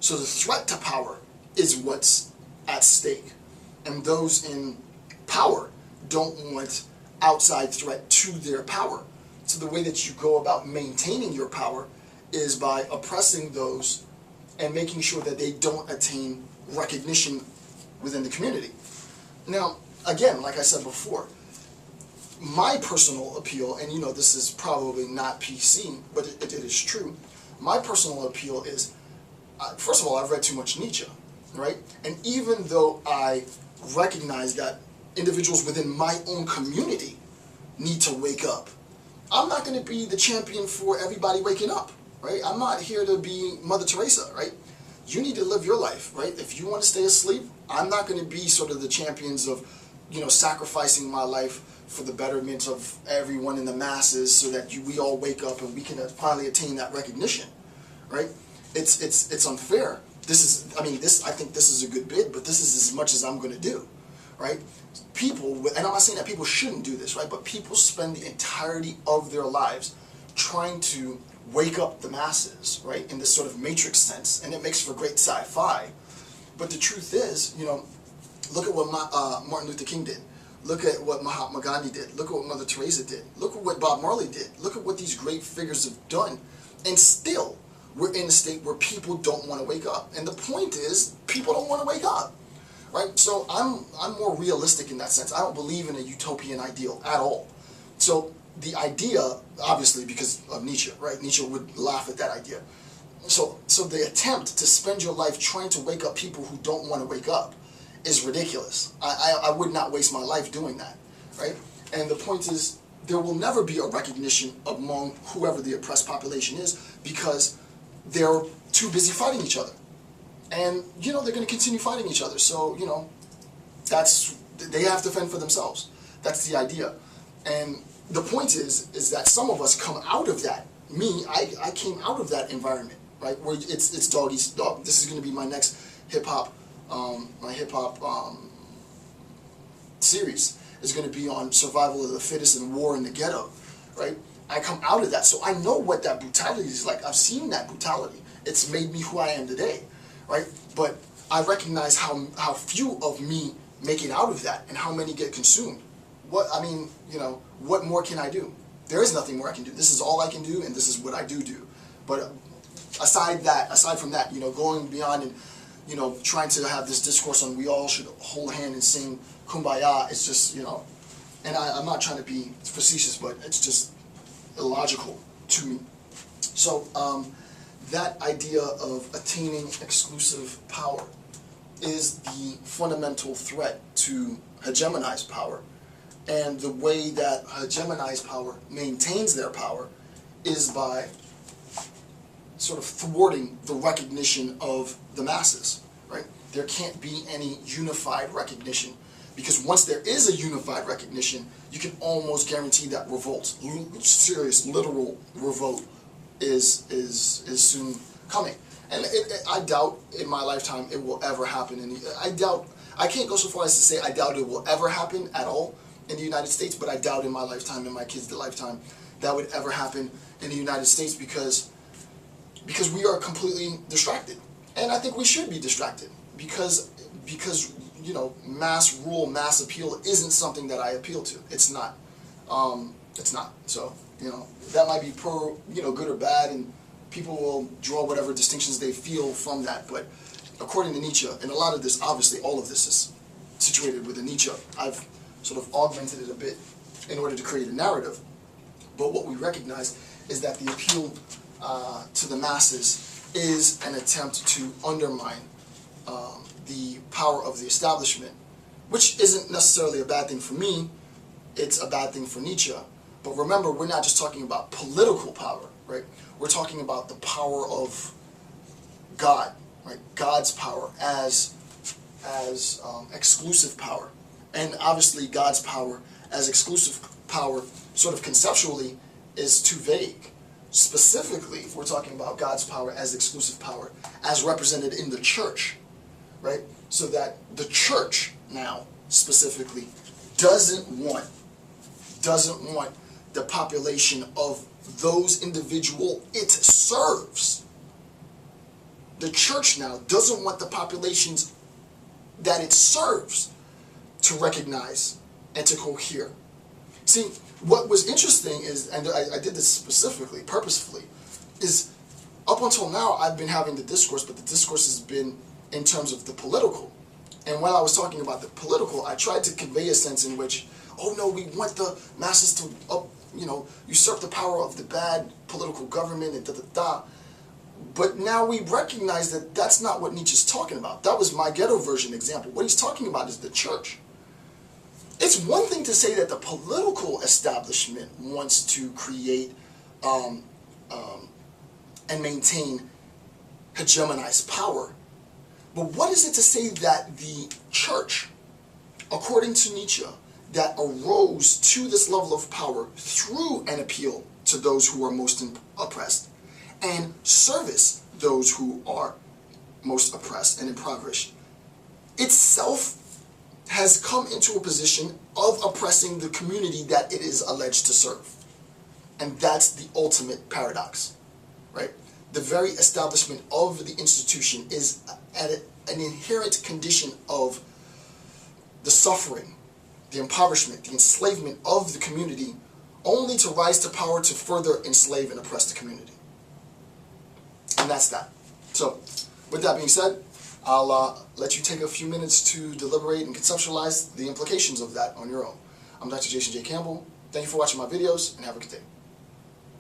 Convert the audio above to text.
So the threat to power is what's at stake. And those in power don't want outside threat to their power. So the way that you go about maintaining your power is by oppressing those and making sure that they don't attain recognition within the community. Now, again, like I said before, my personal appeal, and you know this is probably not PC, but it is true, my personal appeal is, first of all, I've read too much Nietzsche, right? And even though I recognize that individuals within my own community need to wake up, I'm not going to be the champion for everybody waking up, right? I'm not here to be Mother Teresa, right? You need to live your life, right? If you want to stay asleep, I'm not going to be sort of the champions of, you know, sacrificing my life for the betterment of everyone in the masses so that we all wake up and we can finally attain that recognition, right? It's unfair. I think this is a good bid, but this is as much as I'm going to do, right? People, and I'm not saying that people shouldn't do this, right? But people spend the entirety of their lives trying to wake up the masses, right? In this sort of matrix sense, and it makes for great sci-fi. But the truth is, you know, look at what Martin Luther King did. Look at what Mahatma Gandhi did. Look at what Mother Teresa did. Look at what Bob Marley did. Look at what these great figures have done. And still, we're in a state where people don't want to wake up. And the point is, people don't want to wake up, right? So I'm more realistic in that sense. I don't believe in a utopian ideal at all. So the idea, obviously, because of Nietzsche, right? Nietzsche would laugh at that idea. So the attempt to spend your life trying to wake up people who don't want to wake up is ridiculous. I would not waste my life doing that, right? And the point is, there will never be a recognition among whoever the oppressed population is because they're too busy fighting each other. And, you know, they're going to continue fighting each other. So, you know, they have to fend for themselves. That's the idea. And the point is that some of us come out of that. Me, I came out of that environment, right? Where it's dog eats dog. This is going to be my next hip-hop series is going to be on survival of the fittest and war in the ghetto, right? I come out of that, so I know what that brutality is like. I've seen that brutality. It's made me who I am today, right? But I recognize how few of me make it out of that and how many get consumed. What more can I do? There is nothing more I can do. This is all I can do, and this is what I do. But aside from that, you know, going beyond and, you know, trying to have this discourse on we all should hold hand and sing Kumbaya, it's just, you know, and I'm not trying to be facetious, but it's just illogical to me. So that idea of attaining exclusive power is the fundamental threat to hegemonized power. And the way that hegemonized power maintains their power is by sort of thwarting the recognition of the masses, right? There can't be any unified recognition, because once there is a unified recognition, you can almost guarantee that revolt, serious, literal revolt, is soon coming. And I doubt in my lifetime it will ever happen. And I can't go so far as to say I doubt it will ever happen at all in the United States, but I doubt in my lifetime, in my kids' lifetime, that would ever happen in the United States because we are completely distracted. And I think we should be distracted because you know, mass rule, mass appeal isn't something that I appeal to. It's not. It's not. So, you know, that might be good or bad, and people will draw whatever distinctions they feel from that. But according to Nietzsche, and a lot of this, obviously all of this is situated within Nietzsche, I've sort of augmented it a bit in order to create a narrative. But what we recognize is that the appeal to the masses is an attempt to undermine the power of the establishment, which isn't necessarily a bad thing for me. It's a bad thing for Nietzsche. But remember, we're not just talking about political power, right? We're talking about the power of God, right? God's power as exclusive power. And obviously God's power as exclusive power sort of conceptually is too vague. Specifically, we're talking about God's power as exclusive power as represented in the church, right? So that the church now specifically doesn't want the population of those individual it serves the church now doesn't want the populations that it serves to recognize and to cohere. See, what was interesting is, and I did this specifically, purposefully, is up until now I've been having the discourse, but the discourse has been in terms of the political. And when I was talking about the political, I tried to convey a sense in which, oh no, we want the masses to usurp the power of the bad political government and da-da-da. But now we recognize that that's not what Nietzsche's talking about. That was my ghetto version example. What he's talking about is the church. It's one thing to say that the political establishment wants to create and maintain hegemonized power. But what is it to say that the church, according to Nietzsche, that arose to this level of power through an appeal to those who are most oppressed and service those who are most oppressed and impoverished, itself has come into a position of oppressing the community that it is alleged to serve. And that's the ultimate paradox, right? The very establishment of the institution is an inherent condition of the suffering, the impoverishment, the enslavement of the community, only to rise to power to further enslave and oppress the community. And that's that. So, with that being said, I'll let you take a few minutes to deliberate and conceptualize the implications of that on your own. I'm Dr. Jason J. Campbell. Thank you for watching my videos, and have a good day.